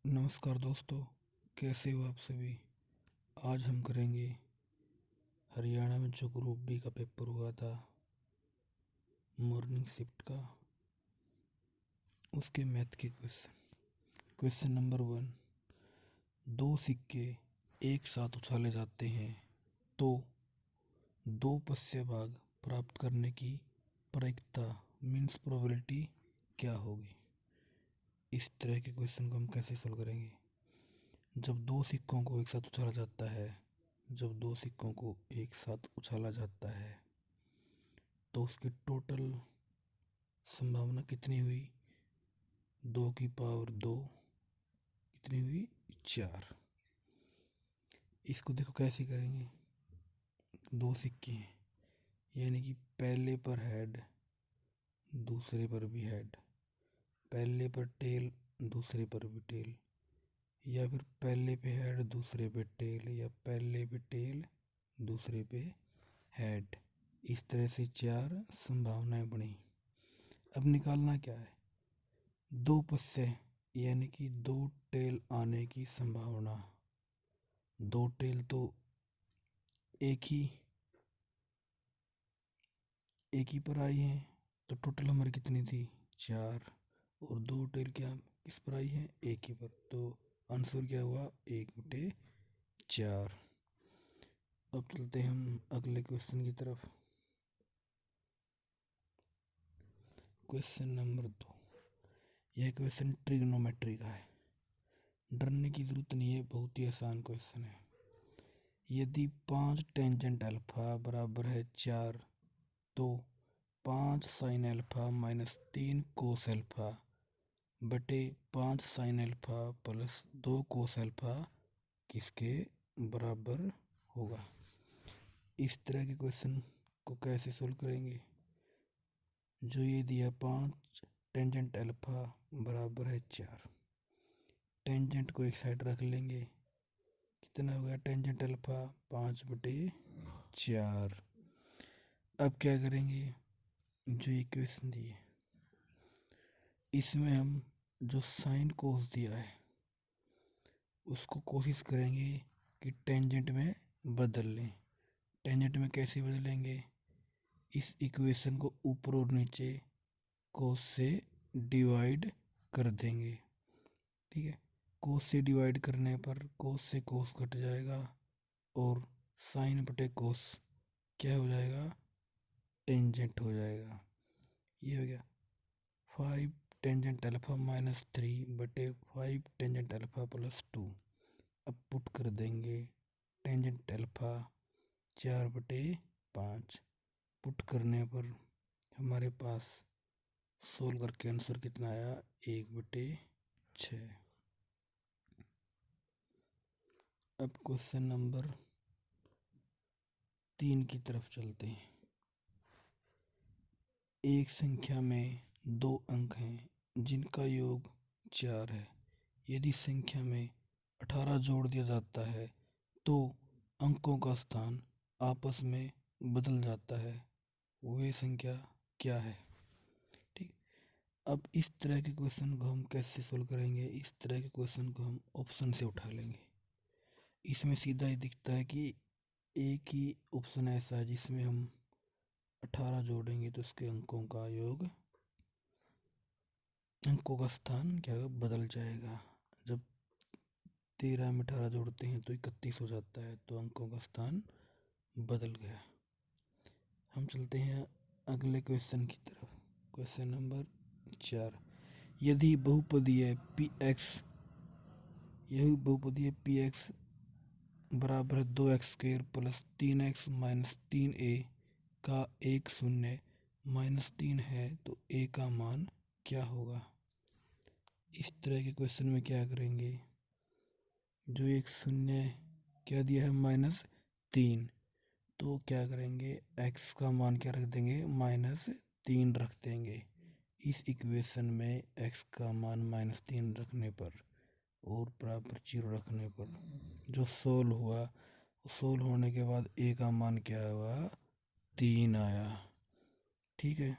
नमस्कार दोस्तों, कैसे हो आप सभी। आज हम करेंगे हरियाणा में जो ग्रुप डी का पेपर हुआ था मॉर्निंग शिफ्ट का, उसके मैथ के क्वेश्चन नंबर 1। दो सिक्के एक साथ उछाले जाते हैं तो दो पश्य भाग प्राप्त करने की प्रायिकता मीन्स प्रोबेबिलिटी क्या होगी। इस तरह के क्वेश्चन को हम कैसे सोल्व करेंगे। जब दो सिक्कों को एक साथ उछाला जाता है तो उसकी टोटल संभावना कितनी हुई, 2 की पावर 2, कितनी हुई 4। इसको देखो कैसे करेंगे। दो सिक्के हैं, यानी कि पहले पर हेड दूसरे पर भी हेड, पहले पर टेल दूसरे पर भी टेल, या फिर पहले पे हेड दूसरे पे टेल, या पहले पे टेल दूसरे पे हेड। इस तरह से 4 संभावनाएं बनी। अब निकालना क्या है, दो पश्य यानी कि दो टेल आने की संभावना। दो टेल तो एक ही पर आई है, तो टोटल हमारी कितनी थी 4, और दो टेल क्या किस पर आई है, एक ही पर, तो आंसर क्या हुआ 1/4। अब चलते हम अगले क्वेश्चन की तरफ। Question number 2। यह क्वेश्चन ट्रिग्नोमेट्री का है, डरने की जरूरत नहीं है, बहुत ही आसान क्वेश्चन है। यदि 5 टेंजेंट अल्फा बराबर है 4 तो 5 sine alpha minus 3 cos alpha बटे 5 sine alpha plus 2 cos alpha किसके बराबर होगा। इस तरह के क्वेश्चन को कैसे सोल्व करेंगे। जो ये दिया 5 टेंजेंट अल्फा बराबर है 4, टेंजेंट को एक साइड रख लेंगे, कितना हो गया टेंजेंट अल्फा 5/4। अब क्या करेंगे, जो इक्वेशन दी है इसमें हम जो साइन कोस दिया है उसको कोशिश करेंगे कि टेंजेंट में बदल लें। टेंजेंट में कैसे बदलेंगे, इस इक्वेशन को ऊपर और नीचे कोस से डिवाइड कर देंगे। ठीक है, कोस से डिवाइड करने पर कोस से कोस कट जाएगा और साइन बटे कोस क्या हो जाएगा, टेंजेंट हो जाएगा। ये हो गया 5 टेंजेंट अल्फा माइनस 3 बटे 5 टेंजेंट अल्फा प्लस 2। अब पुट कर देंगे टेंजेंट अल्फा 4/5, पुट करने पर हमारे पास सोल्व करके आंसर कितना आया 1/6। अब क्वेश्चन नंबर 3 की तरफ चलते हैं। एक संख्या में 2 अंक हैं जिनका योग 4 है। यदि संख्या में 18 जोड़ दिया जाता है तो अंकों का स्थान आपस में बदल जाता है, वह संख्या क्या है। ठीक, अब इस तरह के क्वेश्चन को हम कैसे सोल्व करेंगे। इस तरह के क्वेश्चन को हम ऑप्शन से उठा लेंगे। इसमें सीधा ही दिखता है कि एक ही ऑप्शन ऐसा है जिसमें हम 18 जोड़ेंगे तो उसके अंकों का स्थान क्या होगा, बदल जाएगा। जब 13 में 18 जोड़ते हैं तो 31 हो जाता है, तो अंकों का स्थान बदल गया। हम चलते हैं अगले क्वेश्चन की तरफ। Question number 4। यदि बहुपदीय पी एक्स बराबर है 2x² plus 3x minus 3a का एक शून्य -3 है तो a का मान क्या होगा। इस तरह के क्वेश्चन में क्या करेंगे, जो एक शून्य क्या दिया है -3, तो क्या करेंगे x का मान क्या रख देंगे -3 रख देंगे। इस इक्वेशन में x का मान -3 रखने पर और बराबर 0 रखने पर जो सोल्व हुआ, सोल्व होने के बाद a का मान क्या हुआ 3 आया। ठीक है,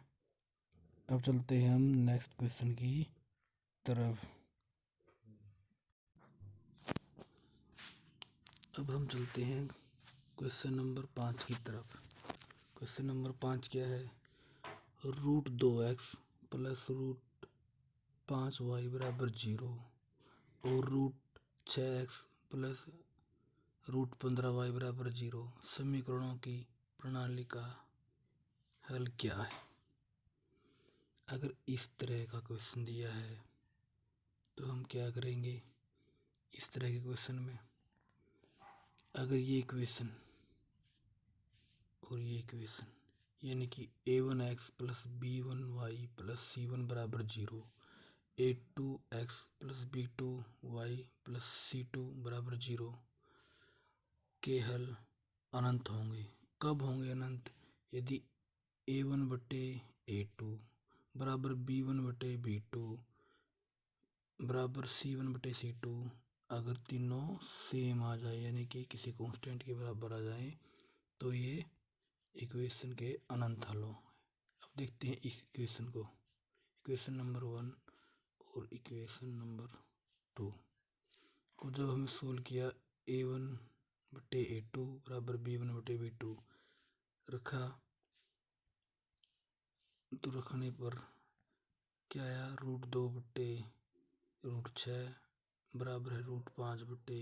अब चलते हैं हम नेक्स्ट क्वेश्चन की तरफ। अब हम चलते हैं क्वेश्चन नंबर 5 की तरफ। क्वेश्चन नंबर 5 क्या है? √2x प्लस √5y बराबर 0 और √6x प्लस √15y बराबर 0 समीकरणों की प्रणाली का हल क्या है? अगर इस तरह का क्वेश्चन दिया है तो हम क्या करेंगे? इस तरह के क्वेश्चन में अगर ये इक्वेशन और ये इक्वेशन यानी कि a1x plus b1y plus c1 बराबर 0, a2x plus b2y plus c2 बराबर 0 के हल अनंत होंगे। कब होंगे अनंत? यदि a1 बटे a2 बराबर b1 बटे b2 बराबर c1 बटे c2 अगर तीनों सेम आ जाए यानी कि किसी कांस्टेंट के बराबर आ जाए तो ये इक्वेशन के अनंत हल हों। अब देखते हैं इस इक्वेशन को, इक्वेशन नंबर 1 और इक्वेशन नंबर 2 को जब हमें सोल्व किया a1 बटे a2 बराबर b1 बटे b2 रखा तो रखने पर क्या आया? √2 बटे √6 बराबर है √5 बटे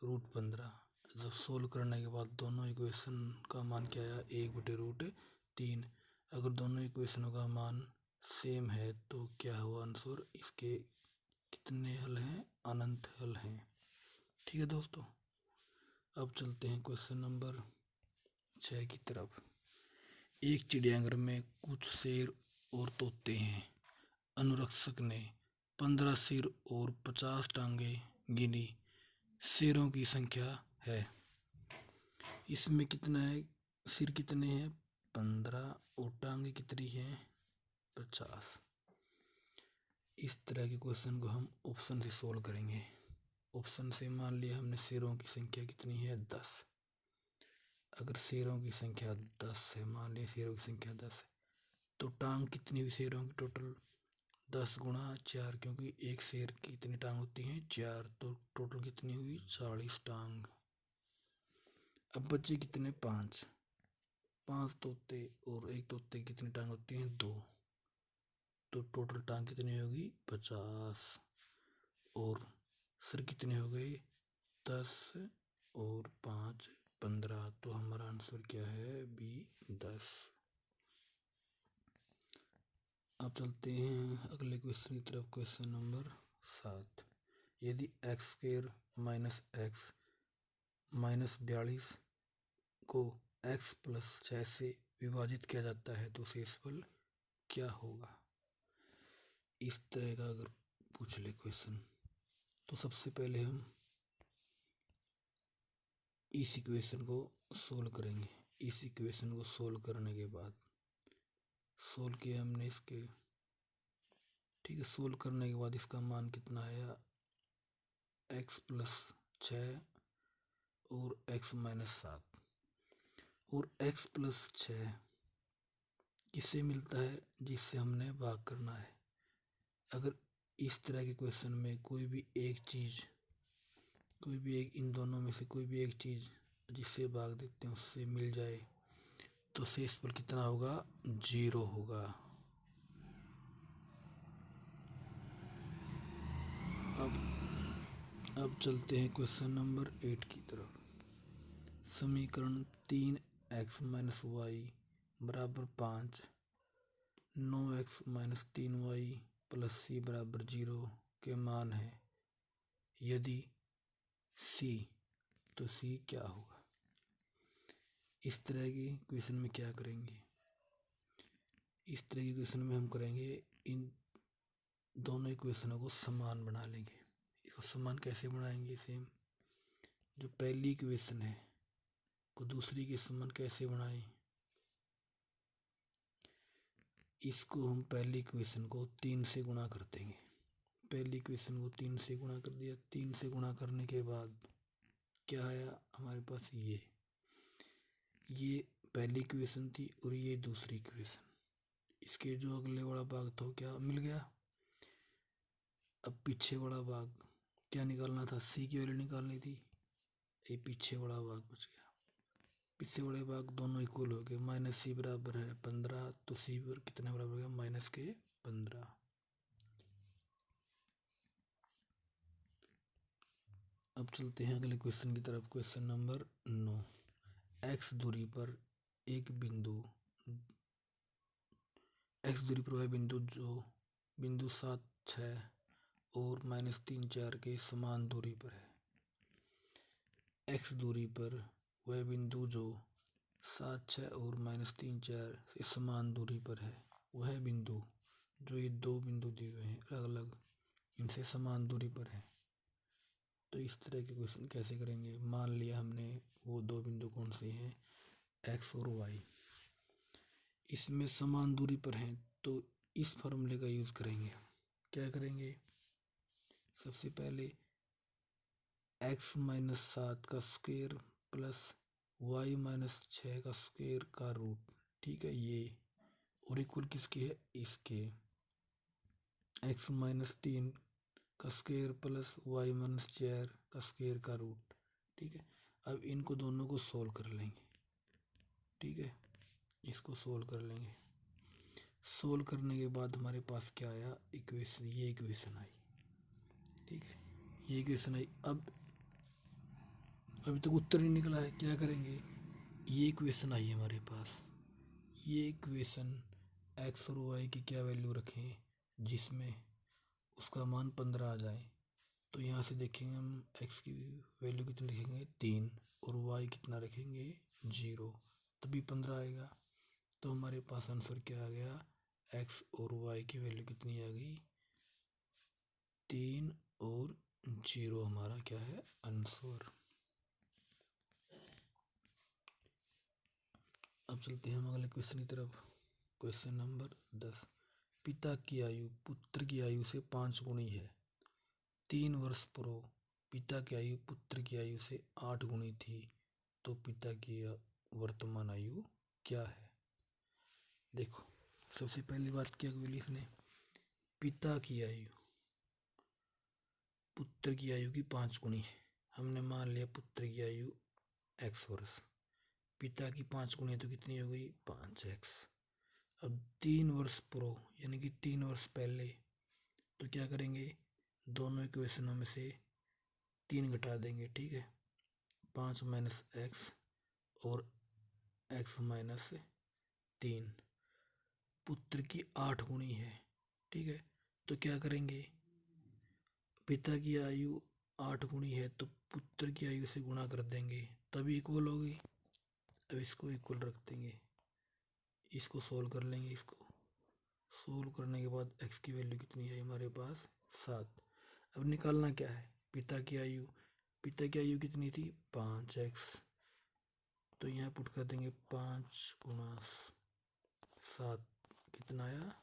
√15। जब सोल्व करने के बाद दोनों इक्वेशन का मान क्या आया? 1 बटे √3। अगर दोनों इक्वेशनों का मान सेम है तो क्या हुआ आंसर? इसके कितने हल हैं? अनंत हल हैं। ठीक है दोस्तों, अब चलते हैं क्वेश्चन नंबर 6 की तरफ। एक चिड़ियाघर में कुछ शेर और तोते हैं। अनुरक्षक ने 15 सिर और 50 टांगें गिनी। शेरों की संख्या है। इसमें कितना है? सिर कितने हैं? 15 और टांगें कितनी हैं? 50। इस तरह के क्वेश्चन को हम ऑप्शन से सोल्व करेंगे। ऑप्शन से मान लिया हमने शेरों की संख्या कितनी है? 10। अगर शेरों की संख्या 10 है, मान लिया शेरों की संख्या 10 है, तो टांग कितनी हुई शेरों की? टोटल 10 गुणा 4, क्योंकि एक शेर की कितनी टांग होती हैं? 4, तो टोटल कितनी हुई? 40 टांग। अब बच्चे कितने? 5। 5 तोते और एक तोते की कितनी टांग होती हैं? 2, तो टोटल टांग कितनी होगी? 50। और सिर कितने हो गए? 10 और 5 15, तो हमारा आंसर क्या है? बी 10। अब चलते हैं अगले क्वेश्चन की तरफ। Question number 7। यदि x² माइनस x माइनस 42 को x प्लस 6 से विभाजित किया जाता है तो शेषफल क्या होगा? इस तरह का अगर पूछ ले क्वेश्चन तो सबसे पहले हम इस इक्वेशन को सोल्व करेंगे। इस इक्वेशन को सोल्व करने के बाद सोल्व किया हमने इसके, ठीक है। सोल्व करने के बाद इसका मान कितना आया? x प्लस 6 और x माइनस 7। और x प्लस 6 किससे मिलता है? जिससे हमने भाग करना है। अगर इस तरह के क्वेश्चन में कोई भी एक इन दोनों में से कोई भी एक चीज़ जिससे भाग देते हैं उससे मिल जाए तो शेषफल कितना होगा? 0 होगा। अब चलते हैं क्वेश्चन नंबर 8 की तरफ। समीकरण 3x माइनस वाई बराबर 5, 9x माइनस 3y प्लस सी बराबर 0 के मान है। यदि सी, तो सी क्या होगा? इस तरह की क्वेश्चन में क्या करेंगे? इस तरह की क्वेश्चन में हम करेंगे इन दोनों इक्वेशनों को समान बना लेंगे। इसको समान कैसे बनाएंगे? सेम जो पहली इक्वेशन है को दूसरी के समान कैसे बनाएं? इसको हम पहली इक्वेशन को 3 से गुणा कर देंगे। पहली इक्वेशन को 3 से गुणा कर दिया। 3 से गुणा करने के बाद क्या आया हमारे पास? ये पहली इक्वेशन थी और ये दूसरी इक्वेशन। इसके जो अगले वाला भाग था क्या मिल गया? अब पीछे वाला भाग क्या निकालना था? सी की वैल्यू निकालनी थी। ये पीछे बड़ा भाग बच गया, पीछे बड़े भाग दोनों इक्वल हो गए, माइनस सी बराबर है 15, तो सी बराबर कितने बराबर हो गया माइनस के 15। अब चलते हैं अगले क्वेश्चन की तरफ। Question number 9। एक्स दूरी पर एक बिंदु, एक्स दूरी पर वह बिंदु जो बिंदु 7, 6 और -3, 4 के समान दूरी पर है। एक्स दूरी पर वह बिंदु जो 7, 6 और -3, 4 से समान दूरी पर है। वह बिंदु जो ये दो बिंदु दिए हुए हैं अलग अलग, इनसे समान दूरी पर है। तो इस तरह के क्वेश्चन कैसे करेंगे। मान लिया हमने वो दो बिंदु कौन से हैं, एक्स और वाई, इसमें समान दूरी पर हैं, तो इस फॉर्मूले का यूज़ करेंगे। क्या करेंगे, सबसे पहले x -7 का स्क्वायर प्लस y -6 का स्क्वायर का रूट, ठीक है ये, और इक्वल किसके है, इसके x -3 का स्क्वायर प्लस y -4 का स्क्वायर का रूट, ठीक है। अब इनको दोनों को सोल्व कर लेंगे, ठीक है, इसको सोल्व कर लेंगे। सोल्व करने के बाद हमारे पास क्या आया, इक्वेशन, ये इक्वेशन आई, ठीक है, ये इक्वेशन आई। अब अभी तक उत्तर नहीं निकला है, क्या करेंगे, ये इक्वेशन आई हमारे पास, ये इक्वेशन एक्स और वाई की क्या वैल्यू रखें जिसमें उसका मान 15 आ जाए। तो यहाँ से देखेंगे हम एक्स की वैल्यू कितनी रखेंगे 3 और वाई कितना रखेंगे 0, तभी 15 आएगा। तो हमारे पास आंसर क्या आ गया, एक्स और वाई की वैल्यू कितनी आ गई 3 और 0, हमारा क्या है आंसर। अब चलते हैं हम अगले क्वेश्चन की तरफ। Question number 10। पिता की आयु पुत्र की आयु से 5 गुनी है। 3 वर्ष पूर्व पिता की आयु पुत्र की आयु से 8 गुनी थी, तो पिता की वर्तमान आयु क्या है। देखो सबसे पहली बात क्या बोली इसने, पिता की आयु पुत्र की आयु की 5 गुनी है। हमने मान लिया पुत्र की आयु x वर्ष, पिता की 5 गुनी तो कितनी हो गई 5x। अब 3 वर्ष पूर्व यानी कि 3 वर्ष पहले, तो क्या करेंगे, दोनों इक्वेशनों में से 3 घटा देंगे, ठीक है, 5 - x और x - 3। पुत्र की 8 गुनी है, ठीक है, तो क्या करेंगे, पिता की आयु 8 गुनी है तो पुत्र की आयु से गुणा कर देंगे तभी इक्वल होगी। अब इसको इक्वल रख देंगे, इसको सोल्व कर लेंगे। इसको सोल्व करने के बाद x की वैल्यू कितनी है हमारे पास 7। अब निकालना क्या है, पिता की आयु, पिता की आयु कितनी थी 5x, तो यहाँ पुट कर देंगे 5 गुणा 7, कितना आया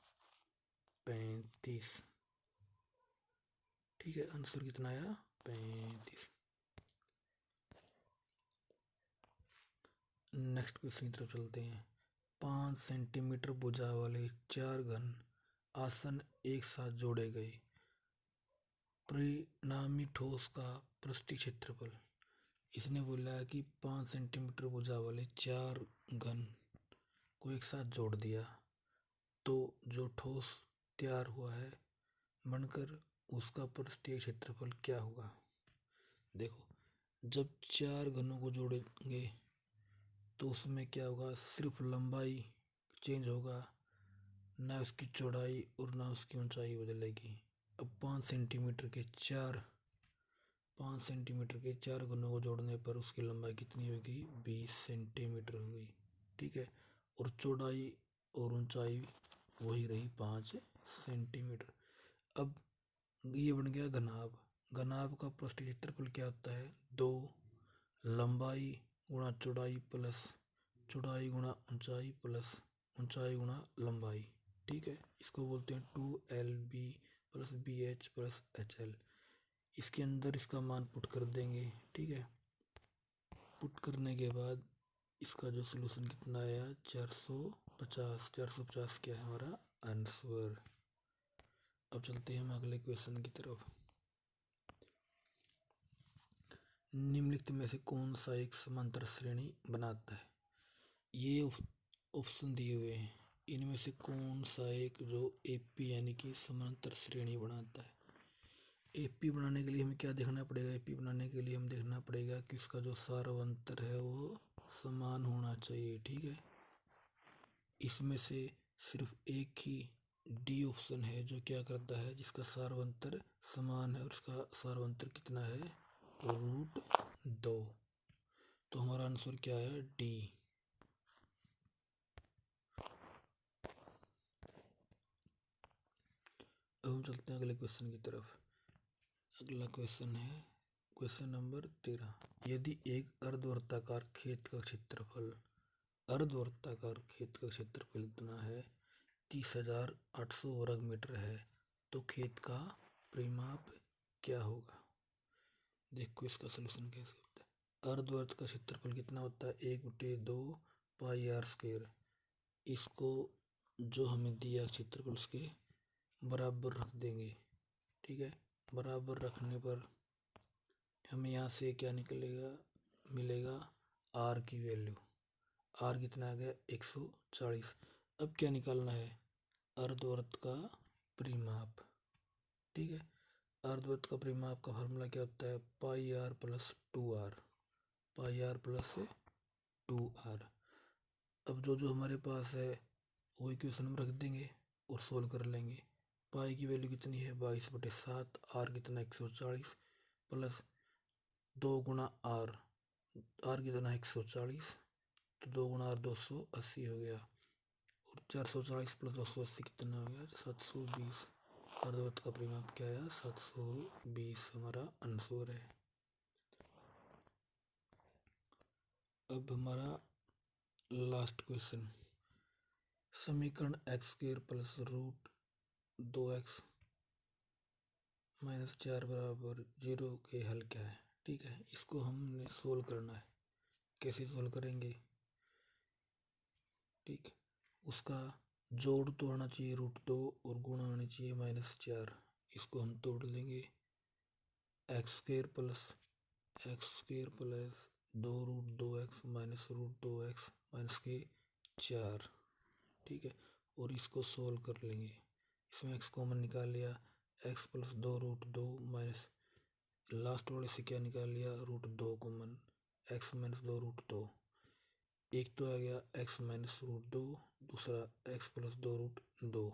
35, ठीक है, आंसर कितना आया 35। नेक्स्ट क्वेश्चन की तरफ चलते हैं। 5 सेंटीमीटर भुजा वाले 4 घन आसन एक साथ जोड़े गए, परिणामी ठोस का पृष्ठीय क्षेत्रफल। इसने बोला है कि 5 सेंटीमीटर भुजा वाले 4 घन को एक साथ जोड़ दिया, तो जो ठोस तैयार हुआ है बनकर, उसका पृष्ठीय क्षेत्रफल क्या होगा। देखो जब 4 घनों को जोड़ेंगे तो उसमें क्या होगा, सिर्फ लंबाई चेंज होगा, ना उसकी चौड़ाई और ना उसकी ऊंचाई बदलेगी। अब 5 सेंटीमीटर के 4 घनों को जोड़ने पर उसकी लंबाई कितनी होगी 20 सेंटीमीटर होगी, ठीक है, और चौड़ाई और ऊंचाई वही रही 5 सेंटीमीटर। अब ये बन गया घनाभ। घनाभ का पृष्ठीय क्षेत्रफल क्या होता है, 2 लंबाई गुणा चौड़ाई प्लस चौड़ाई गुणा ऊंचाई प्लस ऊंचाई गुणा लंबाई, ठीक है, इसको बोलते हैं 2LB plus BH plus HL। इसके अंदर इसका मान पुट कर देंगे, ठीक है, पुट करने के बाद इसका जो सलूशन कितना आया 450, 450 क्या है हमारा आंसर। अब चलते हैं हम अगले क्वेश्चन की तरफ। निम्नलिखित में से कौन सा एक समांतर श्रेणी बनाता है? ये ऑप्शन दिए हुए हैं, इनमें से कौन सा एक जो एपी यानी कि समांतर श्रेणी बनाता है? एपी बनाने के लिए हमें क्या देखना पड़ेगा? एपी बनाने के लिए हम देखना पड़ेगा कि इसका जो सार्वंतर है वो समान होना चाहिए। ठीक है, इसमें से सिर्फ एक ही डी ऑप्शन है जो क्या करता है, जिसका सार्वंतर समान है और उसका सार्वंतर कितना है, √2। तो हमारा आंसर क्या है, डी। अब हम चलते हैं अगले क्वेश्चन की तरफ। अगला क्वेश्चन है क्वेश्चन नंबर 13। यदि एक अर्धवर्ताकार खेत का क्षेत्रफल इतना है 30,800 वर्ग मीटर है, तो खेत का परिमाप क्या होगा? देखो इसका सलूशन कैसे होता है। अर्धवर्त का क्षेत्रफल कितना होता है, 1/2 पाई आर स्क्वायर। इसको जो हमें दिया क्षेत्रफल उसके बराबर रख देंगे। ठीक है, बराबर रखने पर हमें यहाँ से क्या मिलेगा आर की वैल्यू। आर कितना आ गया, 140। अब क्या निकालना है, अर्धवर्त का परिमाप। ठीक है, अर्धवर्त का परिमाप का फार्मूला क्या होता है, pi R plus 2r। Pi R plus 2r। अब जो हमारे पास है वो इक्वेशन में रख देंगे और सोल्व कर लेंगे। पाई की वैल्यू कितनी है, 22/7। आर कितना, 140 प्लस 2 गुणा आर। आर कितना है, 140, तो 2 गुणा आर 280 हो गया। और 440 प्लस 280 कितना हो गया, 720। अर्धवर्त का परिमाप क्या आया, 720 हमारा आंसर है। अब हमारा लास्ट क्वेश्चन, समीकरण x² प्लस √2x - 4 बराबर 0 के हल क्या है? ठीक है, इसको हमने सोल्व करना है। कैसे सोल्व करेंगे? ठीक, उसका जोड़ तो आना चाहिए √2 और गुणा आनी चाहिए -4। इसको हम तोड़ लेंगे। x² plus 2√2x -√2x -4। ठीक है, और इसको सोल्व कर लेंगे। इसमें x कॉमन निकाल लिया, x प्लस 2√2 माइनस लास्ट वाले से क्या निकाल लिया, √2 कॉमन, x माइनस 2√2। एक तो आ गया x माइनस √2, दूसरा x प्लस 2√2।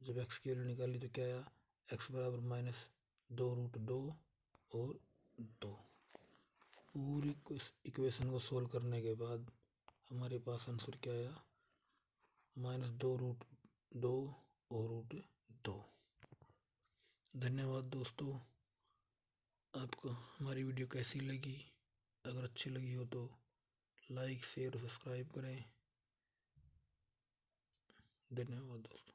जब x की वैल्यू निकाली तो क्या आया, x बराबर -2√2 और 2। पूरी इक्वेशन को सोल्व करने के बाद हमारे पास आंसर क्या आया, -2√2 और √2। धन्यवाद दोस्तों। आपको हमारी वीडियो कैसी लगी? अगर अच्छी लगी हो तो लाइक शेयर सब्सक्राइब करें। धन्यवाद दोस्तों।